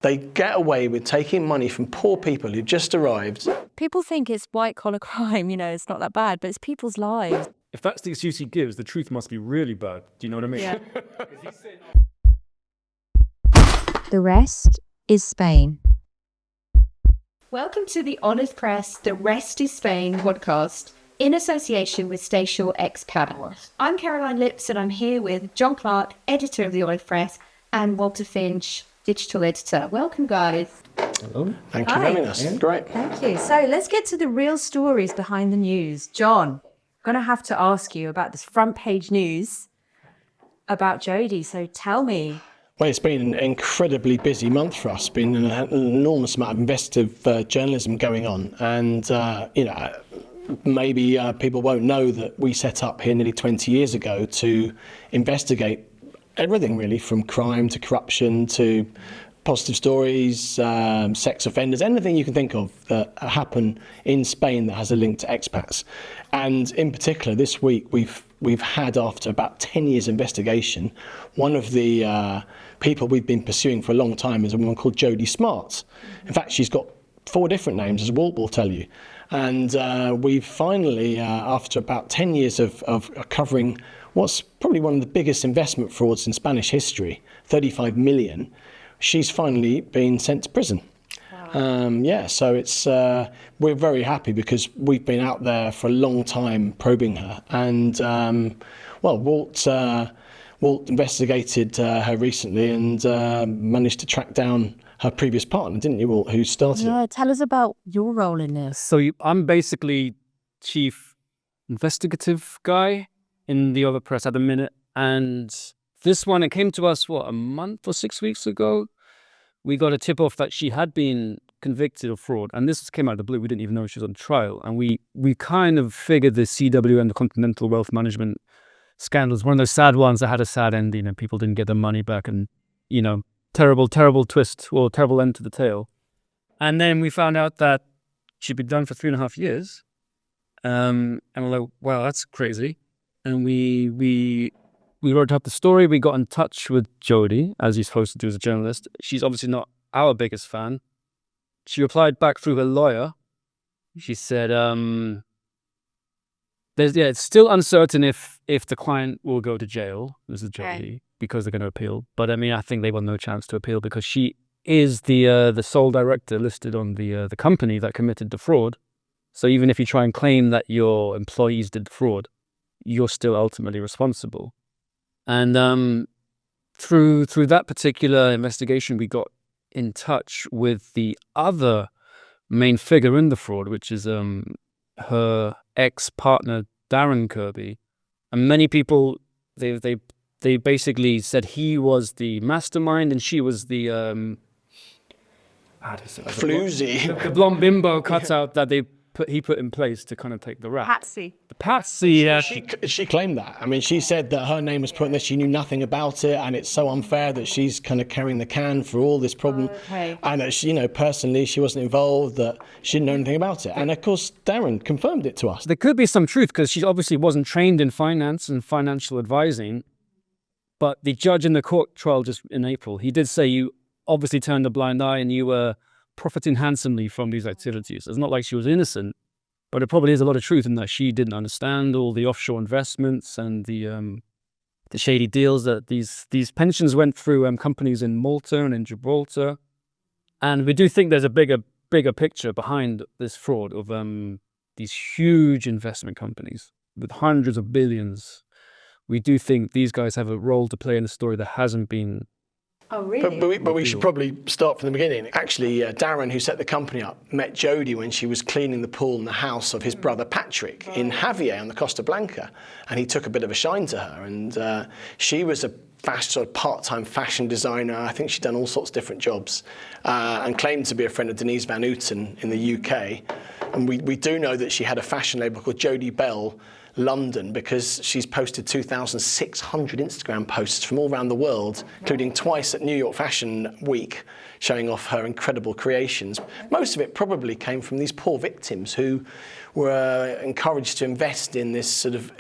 They get away with taking money from poor people who just arrived. People think it's white-collar crime, it's not that bad, but it's people's lives. If that's the excuse he gives, the truth must be really bad. Do you know what I mean? Yeah. The rest is Spain. Welcome to the Honest Press, The Rest is Spain podcast in association with Stayshore Expat. I'm Caroline Lips and I'm here with John Clarke, editor of the Honest Press, and Walter Finch, digital editor. Welcome, guys. Hello. Thank you for having us. Yeah. Great. Thank you. So let's get to the real stories behind the news. John, I'm going to have to ask you about this front page news about Jody. So tell me. Well, it's been an incredibly busy month for us. Been an enormous amount of investigative journalism going on. And, maybe people won't know that we set up here nearly 20 years ago to investigate everything really, from crime to corruption to positive stories, sex offenders, anything you can think of that happen in Spain that has a link to expats. And in particular, this week we've had, after about 10 years investigation, one of the people we've been pursuing for a long time is a woman called Jodie Smarts. In fact, she's got 4 different names, as Walt will tell you. And we've finally, after about 10 years of covering what's probably one of the biggest investment frauds in Spanish history, 35 million, she's finally been sent to prison. Wow. So it's we're very happy because we've been out there for a long time probing her. And, Walt investigated her recently and managed to track down her previous partner, didn't you, Walt, who started it? Yeah, tell us about your role in this. So I'm basically chief investigative guy in the other press at the minute. And this one, it came to us, a month or 6 weeks ago. We got a tip off that she had been convicted of fraud. And this came out of the blue. We didn't even know she was on trial. And we kind of figured the CW and the Continental Wealth Management scandals, one of those sad ones that had a sad ending and people didn't get their money back. And, terrible twist or terrible end to the tale. And then we found out that she'd been done for 3.5 years. And we're like, wow, that's crazy. And we wrote up the story. We got in touch with Jody, as you're supposed to do as a journalist. She's obviously not our biggest fan. She replied back through her lawyer. She said, it's still uncertain if the client will go to jail. This is Jody, because they're going to appeal. But I think they want no chance to appeal because she is the sole director listed on the company that committed the fraud. So even if you try and claim that your employees did the fraud, you're still ultimately responsible. And through that particular investigation, we got in touch with the other main figure in the fraud, which is her ex-partner, Darren Kirby. And many people, they basically said he was the mastermind and she was the floozy. The blonde bimbo cutout that he put in place to kind of take the rap. Patsy. The Patsy, yeah. She claimed that. She said that her name was put in this. She knew nothing about it, and it's so unfair that she's kind of carrying the can for all this problem. Okay. And that she, personally, she wasn't involved, that she didn't know anything about it. And of course, Darren confirmed it to us. There could be some truth because she obviously wasn't trained in finance and financial advising. But the judge in the court trial just in April, he did say you obviously turned a blind eye and you were profiting handsomely from these activities. It's not like she was innocent, but there probably is a lot of truth in that she didn't understand all the offshore investments and the shady deals that these pensions went through companies in Malta and in Gibraltar. And we do think there's a bigger picture behind this fraud of these huge investment companies with hundreds of billions. We do think these guys have a role to play in the story that hasn't been. Oh, really? But we should probably start from the beginning. Actually, Darren, who set the company up, met Jody when she was cleaning the pool in the house of his brother Patrick in Javier on the Costa Blanca. And he took a bit of a shine to her. And she was a sort of part-time fashion designer. I think she'd done all sorts of different jobs and claimed to be a friend of Denise Van Outen in the UK. And we do know that she had a fashion label called Jody Bell London because she's posted 2,600 Instagram posts from all around the world, including twice at New York Fashion Week, showing off her incredible creations. Most of it probably came from these poor victims who were encouraged to invest in this sort of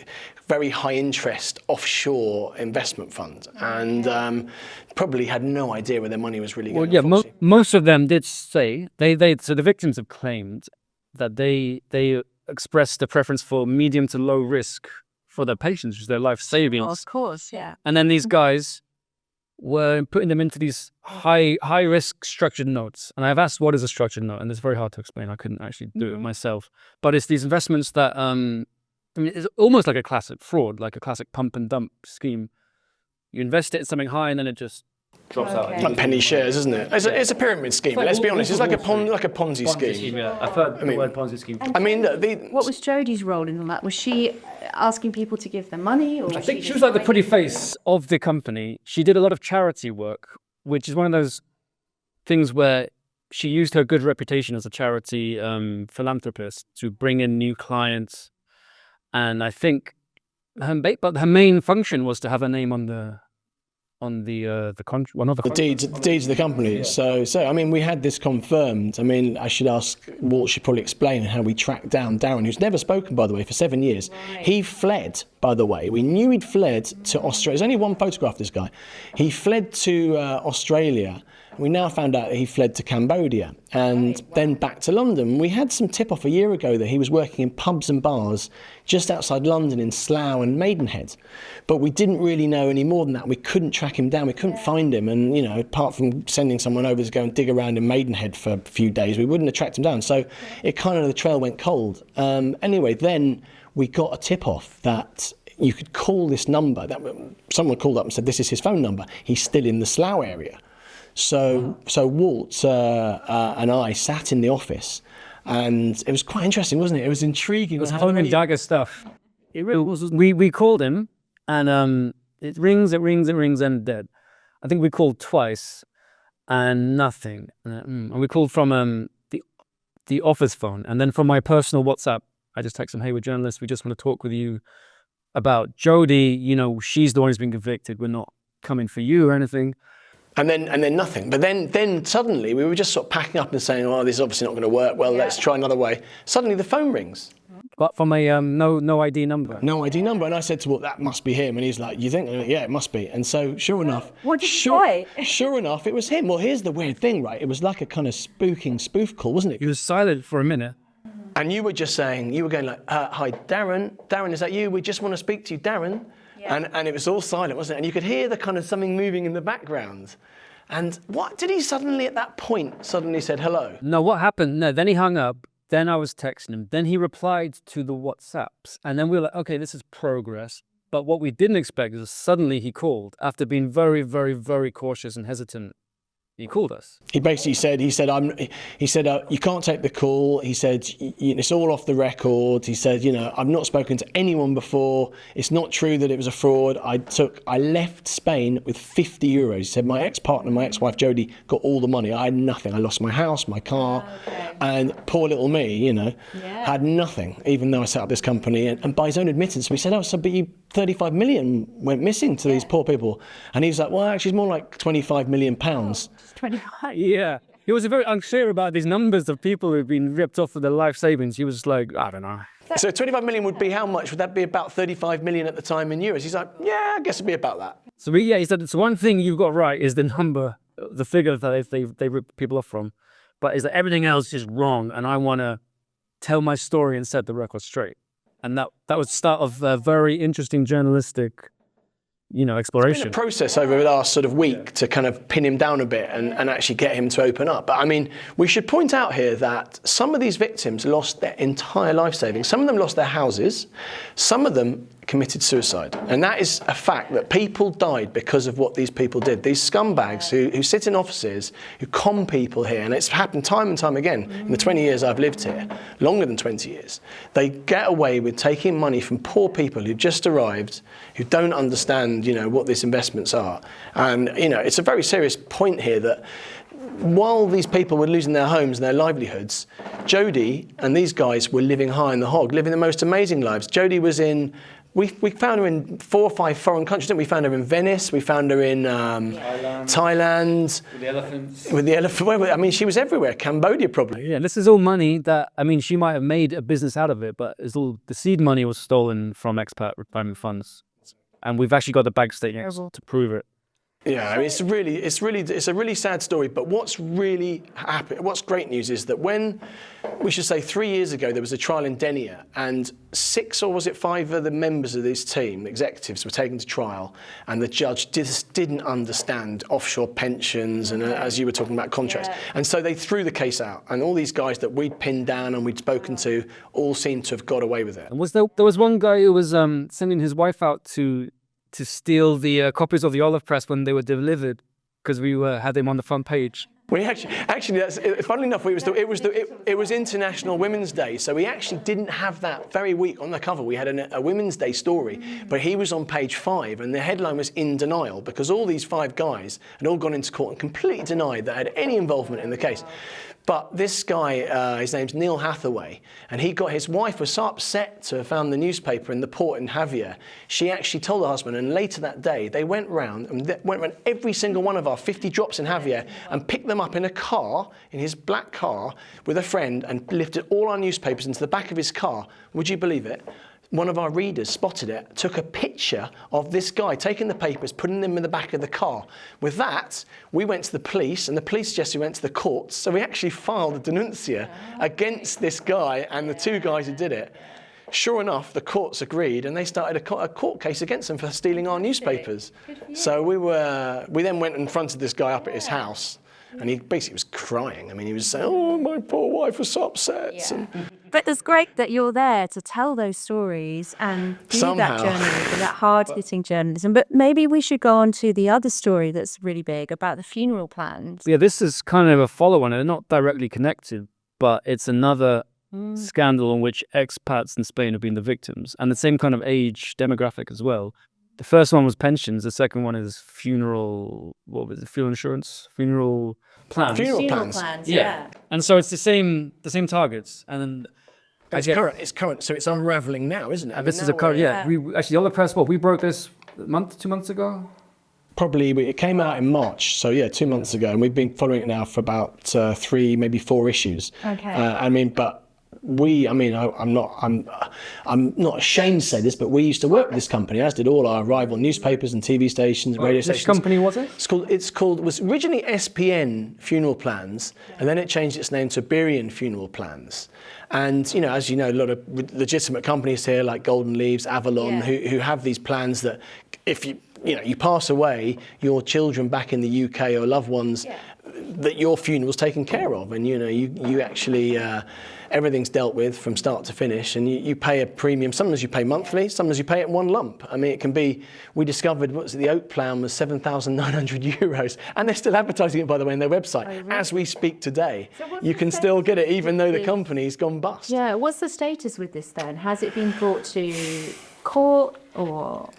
very high interest offshore investment fund, and probably had no idea where their money was really going. Well, yeah, most of them did say so the victims have claimed that they expressed a preference for medium to low risk for their patients, which is their life savings. Of course, yeah. And then these guys were putting them into these high risk structured notes. And I've asked what is a structured note, and it's very hard to explain. I couldn't actually do it myself. But it's these investments that I mean, it's almost like a classic fraud, like a classic pump and dump scheme. You invest it in something high, and then it just drops out. Like penny shares, isn't it? It's a pyramid scheme. Let's be honest. It's like a Ponzi scheme. Yeah, I've heard the word Ponzi scheme. I mean, look, What was Jodie's role in all that? Was she asking people to give them money? Or I think she was like the pretty face of the company. She did a lot of charity work, which is one of those things where she used her good reputation as a charity philanthropist to bring in new clients. And I think her main function was to have her name on the deeds of the company. Yeah. So I mean, we had this confirmed. I mean, I should ask, Walt should probably explain how we tracked down Darren, who's never spoken, by the way, for 7 years. Right. He fled, by the way. We knew he'd fled to Australia. There's only one photograph of this guy. He fled to Australia. We now found out that he fled to Cambodia and then back to London. We had some tip-off a year ago that he was working in pubs and bars just outside London in Slough and Maidenhead. But we didn't really know any more than that. We couldn't track him down. We couldn't find him. And, you know, apart from sending someone over to go and dig around in Maidenhead for a few days, we wouldn't have tracked him down. So it kind of, the trail went cold. Anyway, then we got a tip-off that you could call this number. That someone called up and said, this is his phone number. He's still in the Slough area. So Walt and I sat in the office, and it was quite interesting, wasn't it? It was intriguing. It was home and dagger stuff. It really was. We called him, and it rings, and dead. I think we called twice, and nothing. And we called from the office phone, and then from my personal WhatsApp, I just texted him, "Hey, we're journalists. We just want to talk with you about Jody. You know, she's the one who's been convicted. We're not coming for you or anything." And then nothing. But then suddenly we were just sort of packing up and saying, "Oh, this is obviously not going to work. Well, let's try another way." Suddenly the phone rings. But from a no ID number. No ID number. And I said to Walt, "That must be him." And he's like, "You think?" And yeah, it must be. And so sure enough. What did you say? Sure enough, it was him. Well, here's the weird thing, right? It was like a kind of spoof call, wasn't it? He was silent for a minute. And you were just saying, you were going like, "Hi, Darren. Darren, is that you? We just want to speak to you, Darren." Yeah. And it was all silent, wasn't it? And you could hear the kind of something moving in the background. And what did he suddenly at that point suddenly said hello? No, what happened? No, then he hung up. Then I was texting him. Then he replied to the WhatsApps. And then we were like, okay, this is progress. But what we didn't expect is suddenly he called after being very, very, very cautious and hesitant. He called us. He basically said, you can't take the call. He said, it's all off the record. He said, I've not spoken to anyone before. It's not true that it was a fraud. I left Spain with 50 euros. He said, my ex-partner, my ex-wife, got all the money. I had nothing. I lost my house, my car. Okay. And poor little me, had nothing, even though I set up this company. And by his own admittance, we said, but you 35 million went missing to these poor people. And he was like, well, actually, it's more like 25 million pounds. 25. Yeah. He was very unsure about these numbers of people who've been ripped off of their life savings. He was like, I don't know. So 25 million would be how much? Would that be about 35 million at the time in euros? He's like, yeah, I guess it'd be about that. So he said, it's one thing you've got right is the number, the figure that they rip people off from. But is that everything else is wrong, and I want to tell my story and set the record straight. And that was the start of a very interesting journalistic exploration. It's been a process over the last sort of week to kind of pin him down a bit and actually get him to open up. But I mean, we should point out here that some of these victims lost their entire life savings. Some of them lost their houses. Some of them committed suicide. And that is a fact, that people died because of what these people did. These scumbags who sit in offices, who con people here, and it's happened time and time again in the 20 years I've lived here, longer than 20 years. They get away with taking money from poor people who've just arrived, who don't understand, what these investments are. And, it's a very serious point here that while these people were losing their homes and their livelihoods, Jody and these guys were living high in the hog, living the most amazing lives. Jody was in We found her in 4 or 5 foreign countries, didn't we? We found her in Venice, we found her in Thailand. With the elephants. With the elephant, I mean, she was everywhere. Cambodia probably. Yeah, this is all money that, I mean, she might have made a business out of it, but it's all, the seed money was stolen from expat retirement funds. And we've actually got the bank statements to prove it. Yeah, I mean, it's a really sad story. But what's really what's great news is that when, we should say 3 years ago, there was a trial in Denia, and 6 or was it 5 of the members of this team, executives, were taken to trial, and the judge just didn't understand offshore pensions and as you were talking about contracts, and so they threw the case out. And all these guys that we'd pinned down and we'd spoken to all seemed to have got away with it. And there was one guy who was sending his wife out to steal the copies of the olive press when they were delivered, because we had them on the front page. We actually, that's funnily enough. It was International Women's Day, so we actually didn't have that very week on the cover. We had a Women's Day story, but he was on page 5, and the headline was "In Denial," because all these 5 guys had all gone into court and completely denied they had any involvement in the case. But this guy, his name's Neil Hathaway, and his wife was so upset to have found the newspaper in the port in Javier. She actually told her husband, and later that day, they went round every single one of our 50 drops in Javier and picked them up in a car, in his black car, with a friend, and lifted all our newspapers into the back of his car. Would you believe it? One of our readers spotted it, took a picture of this guy taking the papers, putting them in the back of the car. With that, we went to the police, and the police suggested we went to the courts. So we actually filed a denuncia against this guy and the 2 guys who did it. Sure enough, the courts agreed, and they started a court case against them for stealing our newspapers. So we then went and confronted this guy up at his house, and he basically was crying. I mean, he was saying, "Oh, my poor wife was so upset." Yeah. But it's great that you're there to tell those stories and do that journalism, that hard-hitting journalism. But maybe we should go on to the other story that's really big about the funeral plans. Yeah, this is kind of a follow-on. They're not directly connected, but it's another scandal in which expats in Spain have been the victims, and the same kind of age demographic as well. The first one was pensions. The second one is funeral insurance, funeral plans. Funeral plans. Yeah. And so it's the same targets. And then it's current, so it's unravelling now, isn't it? And this is a current, We actually, the other press, we broke this 2 months ago? Probably, it came out in March, so 2 months ago, and we've been following it now for about 3, maybe 4 issues. Okay. I'm not ashamed to say this, but we used to work with this company, as did all our rival newspapers and TV stations, radio stations. Which company was it? It was originally SPN Funeral Plans, and then it changed its name to Iberian Funeral Plans. And, as you know, a lot of legitimate companies here like Golden Leaves, Avalon, who have these plans that if you pass away, your children back in the UK or loved ones, that your funeral's taken care of, and you actually everything's dealt with from start to finish, and you pay a premium. Sometimes you pay monthly, sometimes you pay it in one lump. I mean, it can be. We discovered the oak plan was €7,900, and they're still advertising it, by the way, on their website as we speak today. So you can still get it, even though the company's gone bust. Yeah, what's the status with this then? Has it been brought to court or?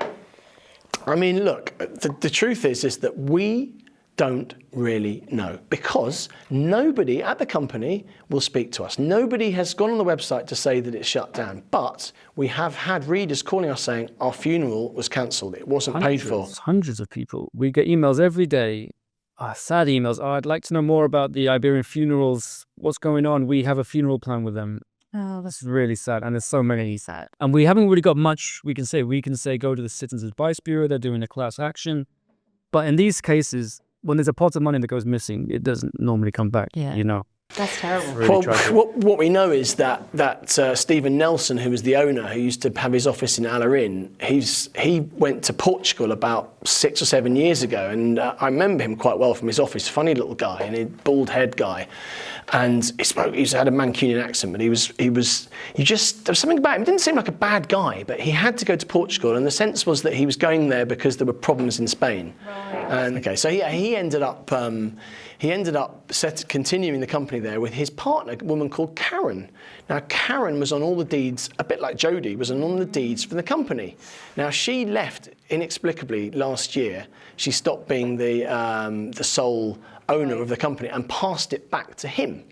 I mean, look, the truth is that we don't really know, because nobody at the company will speak to us. Nobody has gone on the website to say that it's shut down, but we have had readers calling us saying our funeral was cancelled, it wasn't paid for. Hundreds of people. We get emails every day, sad emails. I'd like to know more about the Iberian Funerals. What's going on? We have a funeral plan with them. Oh, that's really sad. And there's so many sad. And we haven't really got much we can say. We can say go to the Citizens Advice Bureau. They're doing a class action. But in these cases, when there's a pot of money that goes missing, it doesn't normally come back, That's terrible. Really what we know is that Stephen Nelson, who was the owner, who used to have his office in Alarin, he went to Portugal about 6 or 7 years ago, and I remember him quite well from his office. Funny little guy, and a bald head guy, and he had a Mancunian accent, but there was something about him. He didn't seem like a bad guy, but he had to go to Portugal, and the sense was that he was going there because there were problems in Spain. Right. So he ended up continuing the company there with his partner, a woman called Karen. Now, Karen was on all the deeds, a bit like Jody, was on all the deeds for the company. Now, she left inexplicably last year. She stopped being the sole owner of the company and passed it back to him,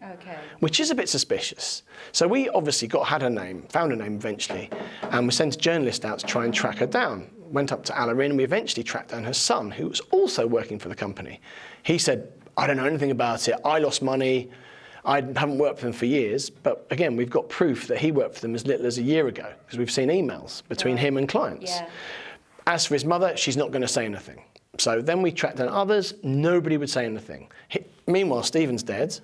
which is a bit suspicious. So we obviously found her name eventually, and we sent a journalist out to try and track her down. Went up to Alarin, and we eventually tracked down her son, who was also working for the company. He said, I don't know anything about it. I lost money. I haven't worked for them for years. But again, we've got proof that he worked for them as little as a year ago, because we've seen emails between him and clients. Yeah. As for his mother, she's not going to say anything. So then we tracked down others. Nobody would say anything. Meanwhile, Stephen's dead.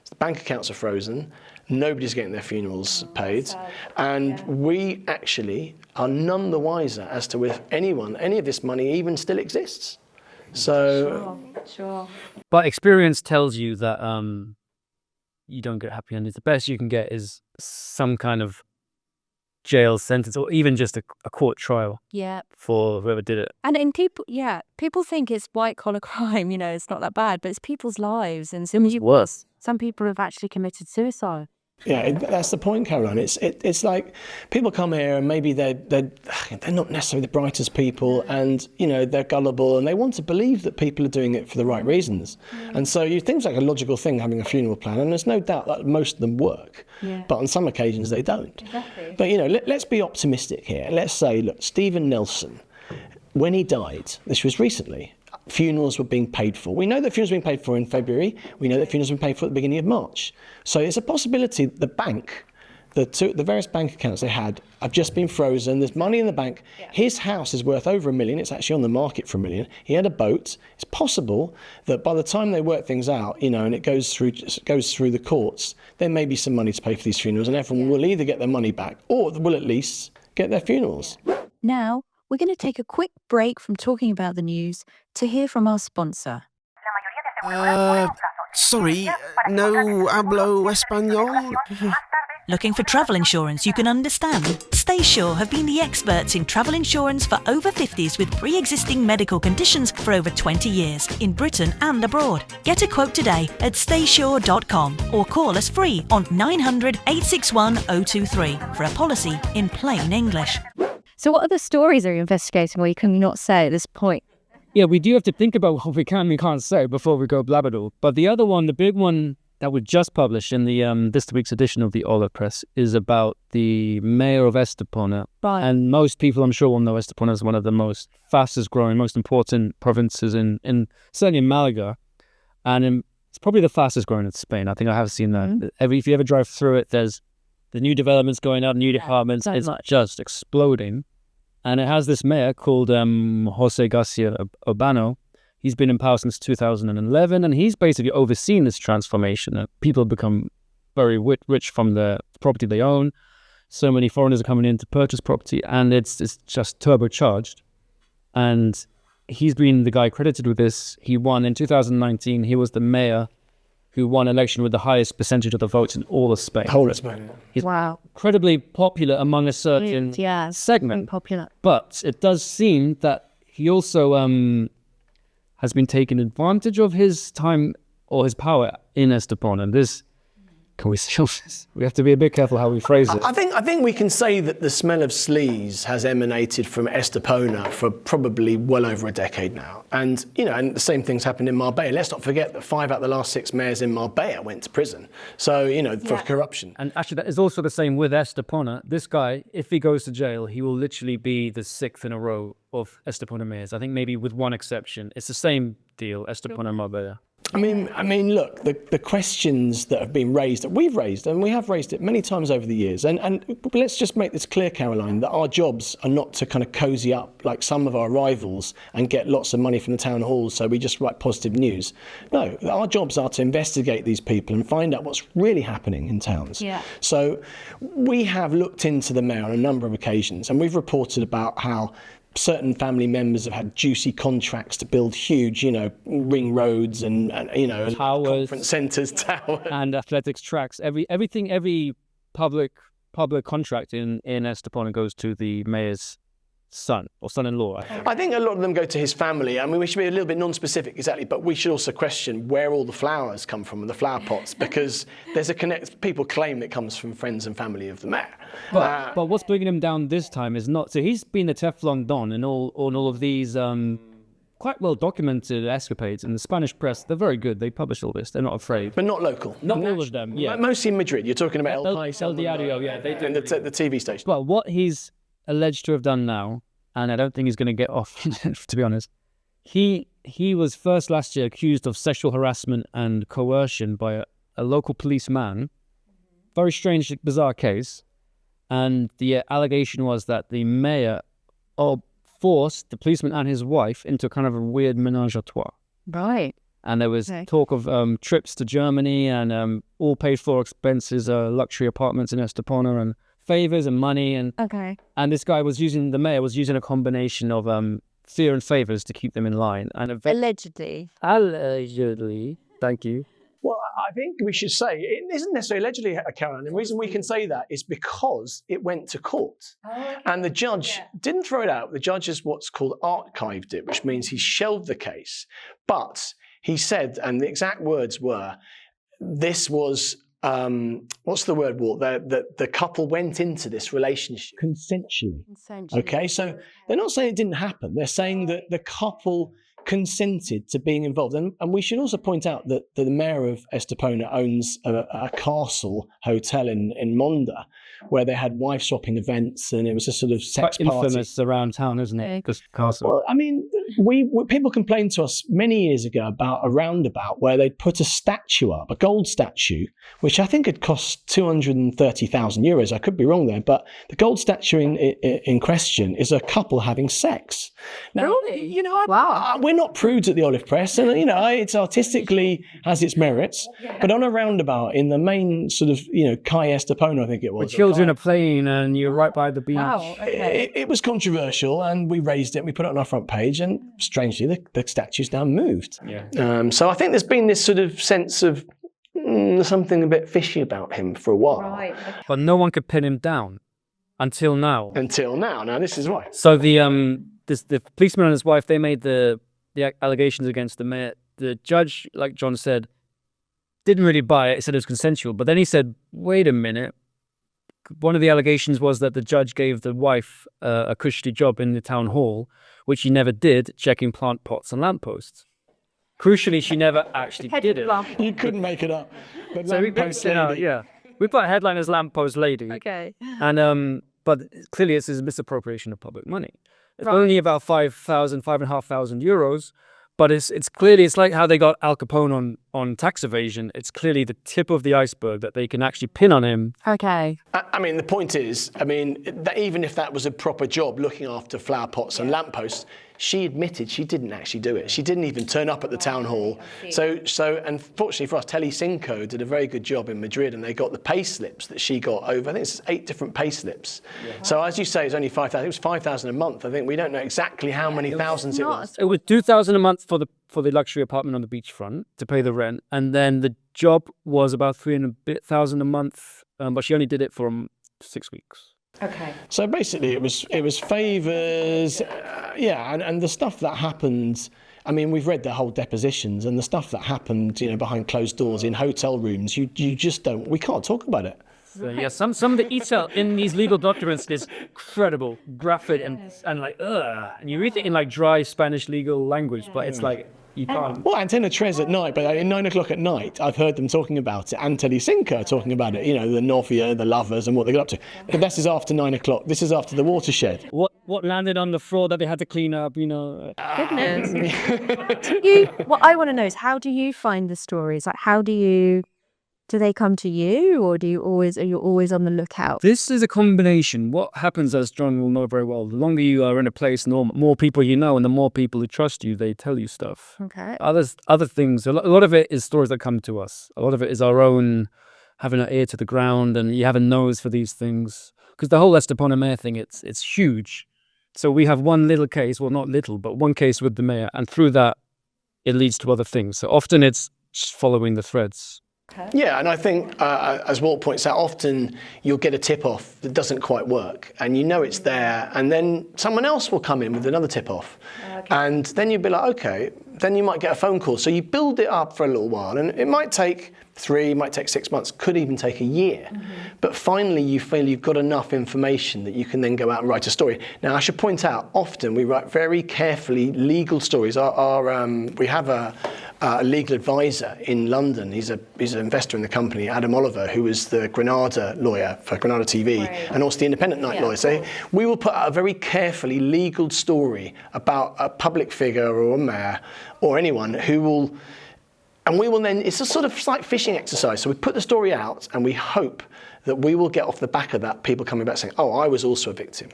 The bank accounts are frozen. Nobody's getting their funerals paid. And we actually are none the wiser as to if any of this money even still exists. So, Sure. But experience tells you that you don't get happy endings. The best you can get is some kind of jail sentence, or even just a court trial. Yeah. For whoever did it. And in people think it's white collar crime. It's not that bad, but it's people's lives, and some people have actually committed suicide. Yeah, that's the point, Caroline. It's like people come here and maybe they're not necessarily the brightest people, and they're gullible and they want to believe that people are doing it for the right reasons. And so you think it's like a logical thing having a funeral plan, and there's no doubt that most of them work, but on some occasions they don't. Exactly. But let's be optimistic here. Let's say, look, Stephen Nelson, when he died, this was recently, funerals were being paid for. We know that funerals were being paid for in February. We know that funerals were being paid for at the beginning of March. So it's a possibility that the bank, the various bank accounts they had, have just been frozen. There's money in the bank. Yeah. His house is worth over $1 million. It's actually on the market for $1 million. He had a boat. It's possible that by the time they work things out, and it goes through the courts, there may be some money to pay for these funerals, and everyone will either get their money back or will at least get their funerals. Now, we're going to take a quick break from talking about the news to hear from our sponsor. Sorry, no hablo español? Looking for travel insurance you can understand? StaySure have been the experts in travel insurance for over 50s with pre-existing medical conditions for over 20 years in Britain and abroad. Get a quote today at staysure.com or call us free on 900 861 023 for a policy in plain English. So what other stories are you investigating or you can not say at this point? Yeah, we do have to think about what we can and can't say before we go blabbadoo. But the other one, the big one that we just published in the this week's edition of the Ola Press, is about the mayor of Estepona. Right. And most people, I'm sure, will know Estepona as one of the most fastest growing, most important provinces in certainly in Malaga. And it's probably the fastest growing in Spain. I think I have seen that. Mm-hmm. If you ever drive through it, there's the new developments going up, new departments. It's just exploding. And it has this mayor called Jose Garcia Urbano. He's been in power since 2011, and he's basically overseen this transformation. People have become very rich from the property they own. So many foreigners are coming in to purchase property, and it's just turbocharged. And he's been the guy credited with this. He won in 2019. He was the mayor who won election with the highest percentage of the votes in all of Spain. Whole of Spain. He's incredibly popular among a certain segment. Popular. But it does seem that he also has been taking advantage of his time or his power in Estepona. And this, can we say this? We have to be a bit careful how we phrase it. I think we can say that the smell of sleaze has emanated from Estepona for probably well over a decade now. And, and the same thing's happened in Marbella. Let's not forget that 5 out of the last 6 mayors in Marbella went to prison. So, for corruption. And actually, that is also the same with Estepona. This guy, if he goes to jail, he will literally be the 6th in a row of Estepona mayors. I think maybe with one exception. It's the same deal, Estepona and Marbella. I mean, look, the questions that have been raised, that we've raised, and we have raised it many times over the years, and let's just make this clear, Caroline, that our jobs are not to kind of cozy up like some of our rivals and get lots of money from the town halls so we just write positive news. No, our jobs are to investigate these people and find out what's really happening in towns. Yeah. So we have looked into the mayor on a number of occasions, and we've reported about how certain family members have had juicy contracts to build huge, ring roads and towers, conference centres, towers, and athletics tracks. Every public contract in Estepona goes to the mayor's son or son-in-law. I think a lot of them go to his family. I mean, we should be a little bit non-specific, exactly, but we should also question where all the flowers come from and the flower pots, because there's people claim it comes from friends and family of the mayor. But what's bringing him down this time is not. So he's been the Teflon Don in all of these quite well documented escapades in the Spanish press. They're very good. They publish all this. They're not afraid. But not local. Not all of them, yeah. Mostly in Madrid. You're talking about El País, El Diario, yeah. They do. and the TV station. Well, what he's alleged to have done now, and I don't think he's going to get off, to be honest, he was first last year accused of sexual harassment and coercion by a local policeman. Very strange, bizarre case. And the allegation was that the mayor forced the policeman and his wife into kind of a weird menage a trois. Right. And there was talk of trips to Germany and all paid for expenses, luxury apartments in Estepona and favors and money. And this guy the mayor was using a combination of fear and favors to keep them in line. And Allegedly. Allegedly. Thank you. Well, I think we should say it isn't necessarily allegedly, Caroline. The reason we can say that is because it went to court. And the judge didn't throw it out. The judge is what's called archived it, which means he shelved the case. But he said, and the exact words were, this was, what's the word, Walt? The couple went into this relationship consensually. Okay, so they're not saying it didn't happen. They're saying that the couple consented to being involved. And we should also point out that the mayor of Estepona owns a castle hotel in Monda, where they had wife-swapping events, and it was a sort of sex quite party. Infamous around town, isn't it? Because castle. Well, I mean, people complained to us many years ago about a roundabout where they'd put a statue up, a gold statue, which I think had cost 230,000 euros. I could be wrong there, but the gold statue in question is a couple having sex. Now, really? You know, we're not prudes at the Olive Press, and you know, it's artistically has its merits. But on a roundabout in the main sort of, you know, Kai Estepona, I think it was. The children are playing, and you're right by the beach. Wow. Okay. It was controversial, and we raised it. We put it on our front page, and strangely, the statue's now moved. Yeah. So I think there's been this sort of sense of something a bit fishy about him for a while. Right. But no one could pin him down until now. Now this is why. So the policeman and his wife, they made the allegations against the mayor. The judge, like John said, didn't really buy it. He said it was consensual. But then he said, wait a minute. One of the allegations was that the judge gave the wife a cushy job in the town hall, which she never did, checking plant pots and lampposts. Crucially, she never actually did it. You couldn't make it up. But So we posted it out, yeah. We put a headline as lamppost lady. Okay. And but clearly this is misappropriation of public money. It's only about 5,500 euros, but it's clearly, it's like how they got Al Capone on tax evasion. It's clearly the tip of the iceberg that they can actually pin on him. Okay. I mean, the point is, that even if that was a proper job looking after flower pots and lampposts, she admitted she didn't actually do it. She didn't even turn up at the town hall. So unfortunately for us, Telecinco did a very good job in Madrid, and they got the pay slips that she got over. I think it's 8 different pay slips. Yeah. So as you say, it's only 5,000. It was 5,000 a month. I think we don't know exactly how many thousands it was. It was 2,000 a month for the luxury apartment on the beachfront to pay the rent, and then the job was about 3,000 a month, but she only did it for 6 weeks. Okay. So basically, it was favours, and the stuff that happened. I mean, we've read the whole depositions, and the stuff that happened, you know, behind closed doors in hotel rooms. You just don't. We can't talk about it. So, yeah, some of the detail in these legal documents is incredible, graphic, and like and you read it in like dry Spanish legal language, but it's like you can't. Well, Antena 3 at night, but at 9 o'clock at night, I've heard them talking about it, and Telecinco talking about it. You know, the novia, the lovers, and what they got up to. But this is after 9 o'clock. This is after the watershed. What landed on the floor that they had to clean up? You know. Goodness. What I want to know is, how do you find the stories? Like, do they come to you, or are you always on the lookout? This is a combination. What happens, as John will know very well, the longer you are in a place, the more people you know, and the more people who trust you, they tell you stuff. Okay. Other things, a lot of it is stories that come to us. A lot of it is our own having an ear to the ground, and you have a nose for these things. Because the whole Estepona mayor thing, it's huge. So we have one little case, well, not little, but one case with the mayor, and through that, it leads to other things. So often it's just following the threads. Yeah, and I think, as Walt points out, often you'll get a tip-off that doesn't quite work, and you know it's there, and then someone else will come in with another tip-off. And then you'll be like, okay, then you might get a phone call. So you build it up for a little while, and it might take 3, might take 6 months, could even take a year. But finally you feel you've got enough information that you can then go out and write a story. Now I should point out, often we write very carefully legal stories. We have a legal advisor in London. He's an investor in the company, Adam Oliver, who is the Granada lawyer for Granada TV, and also the Independent Night lawyer. So we will put out a very carefully legal story about a public figure or a mayor or anyone who will. And we will then, it's a sort of slight fishing exercise. So we put the story out and we hope that we will get off the back of that people coming back saying, oh, I was also a victim.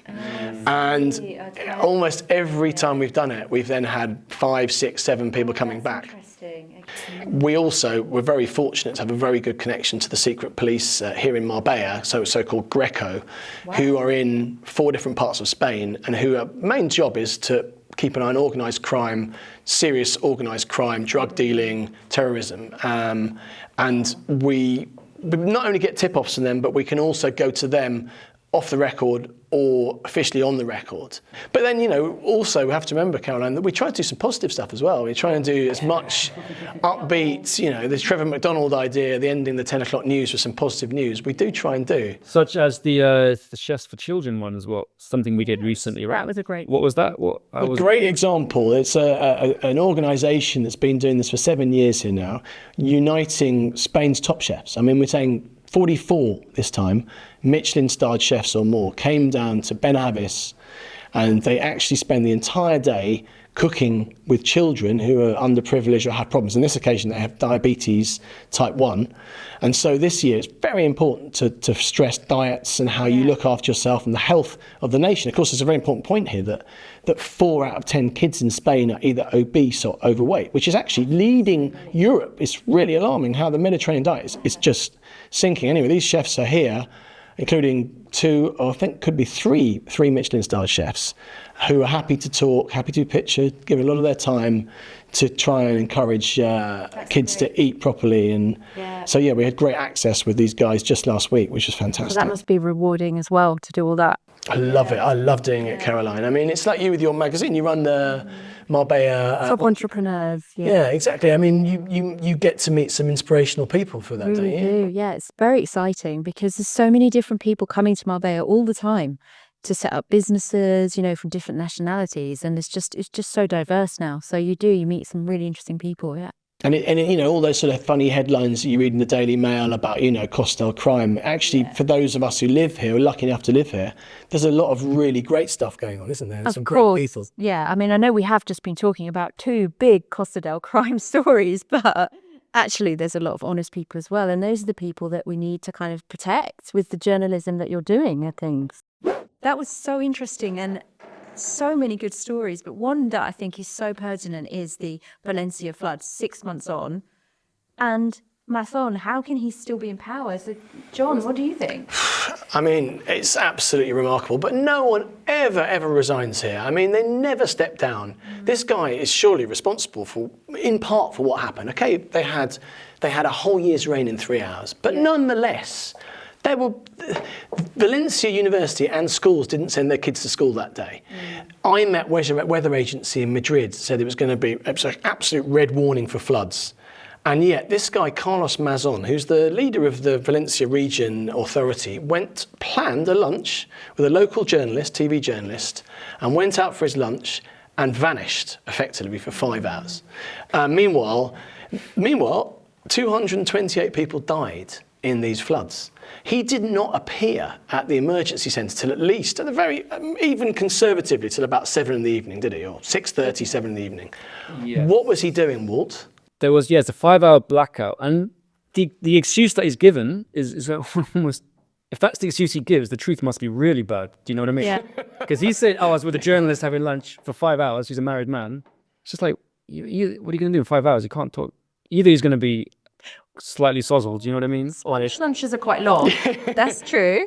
And almost every time we've done it, we've then had 5, 6, 7 people coming back. We're very fortunate to have a very good connection to the secret police here in Marbella, so-called Greco, who are in 4 different parts of Spain and whose main job is to keep an eye on organised crime, serious organised crime, drug dealing, terrorism. And we not only get tip-offs from them, but we can also go to them off the record or officially on the record. But then, also we have to remember, Caroline, that we try to do some positive stuff as well. We try and do as much upbeat, the Trevor McDonald idea, the ending the 10 o'clock news with some positive news. We do try and do. Such as the Chefs for Children one as well, something we did recently, right? That was a great. What was that? A great example. It's an organisation that's been doing this for 7 years here now, uniting Spain's top chefs. I mean, we're saying 44 this time, Michelin-starred chefs or more, came down to Benavis, and they actually spend the entire day cooking with children who are underprivileged or have problems. On this occasion, they have diabetes type 1. And so this year, it's very important to stress diets and how you look after yourself and the health of the nation. Of course, there's a very important point here that 4 out of 10 kids in Spain are either obese or overweight, which is actually leading Europe. It's really alarming how the Mediterranean diet is just sinking. Anyway, these chefs are here, including 2, or I think could be 3 Michelin-starred chefs, who are happy to talk, happy to picture, give a lot of their time to try and encourage kids to eat properly. And so, we had great access with these guys just last week, which was fantastic. So that must be rewarding as well to do all that. I love it. I love doing it, Caroline. I mean, it's like you with your magazine. You run the Marbella. Top entrepreneurs. Yeah, exactly. I mean, you get to meet some inspirational people for that, Really don't you? do. Yeah, it's very exciting because there's so many different people coming to Marbella all the time to set up businesses, from different nationalities, and it's just so diverse now. So you meet some really interesting people. Yeah. And all those sort of funny headlines that you read in the Daily Mail about, Costel crime. Actually, for those of us who live here, who are lucky enough to live here, there's a lot of really great stuff going on, isn't there? There's some great people. Yeah, I mean, I know we have just been talking about 2 big Costa del crime stories, but actually there's a lot of honest people as well. And those are the people that we need to kind of protect with the journalism that you're doing and things. That was so interesting and so many good stories, but one that I think is so pertinent is the Valencia floods 6 months on. And Mathon, how can he still be in power? So, John, what do you think? I mean, it's absolutely remarkable, but no one ever resigns here. I mean, they never step down. This guy is surely responsible in part for what happened. Okay, they had a whole year's rain in 3 hours, but nonetheless, Valencia University and schools didn't send their kids to school that day. IMET weather agency in Madrid said it was an absolute red warning for floods. And yet this guy, Carlos Mazon, who's the leader of the Valencia Region Authority, planned a lunch with a local journalist, TV journalist, and went out for his lunch and vanished effectively for 5 hours. Meanwhile, 228 people died in these floods. He did not appear at the emergency centre till at least, at the very, even conservatively, till about 7 in the evening, did he? Or 6:30, 7 in the evening. Yes. What was he doing, Walt? There was, it's a 5-hour blackout. And the excuse that he's given is almost, if that's the excuse he gives, the truth must be really bad. Do you know what I mean? Yeah. Because he said, I was with a journalist having lunch for 5 hours. He's a married man. It's just like, what are you going to do in 5 hours? You can't talk. Either he's going to be slightly sozzled, do you know what I mean? Lunches are quite long. That's true.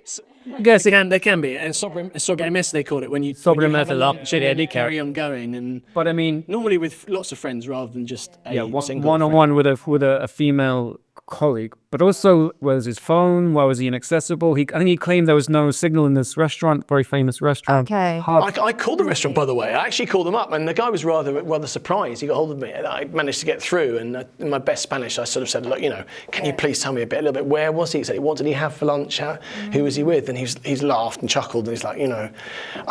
Yes, they can be. And sobremesa, they call it, when you carry on going. But I mean, normally with lots of friends rather than just a single one-on-one with a female colleague, but also was his phone? Why was he inaccessible? I think he claimed there was no signal in this restaurant, very famous restaurant. Okay. I called the restaurant, by the way. I actually called them up, and the guy was rather surprised. He got hold of me, and I managed to get through. And in my best Spanish, I sort of said, "Look, can you please tell me a little bit? Where was he?" He said, "What did he have for lunch? Who was he with?" And he's laughed and chuckled, and he's like, "I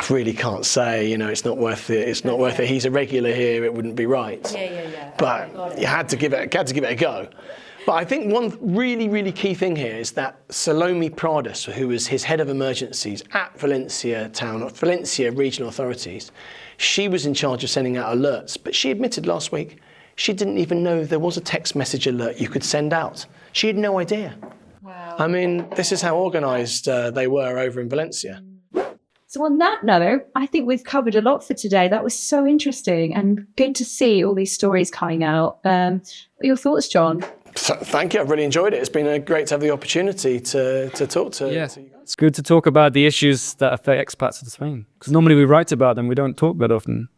really can't say. It's not worth it. It's not worth it. He's a regular here. It wouldn't be right." Yeah. But you had to give it a go. But I think one really, really key thing here is that Salome Pradas, who was his head of emergencies at Valencia regional authorities, she was in charge of sending out alerts. But she admitted last week she didn't even know there was a text message alert you could send out. She had no idea. Wow. I mean, this is how organised they were over in Valencia. So on that note, I think we've covered a lot for today. That was so interesting and good to see all these stories coming out. What are your thoughts, John? Thank you. I've really enjoyed it. It's been great to have the opportunity to talk to you guys. It's good to talk about the issues that affect expats in Spain. Because normally we write about them, we don't talk that often.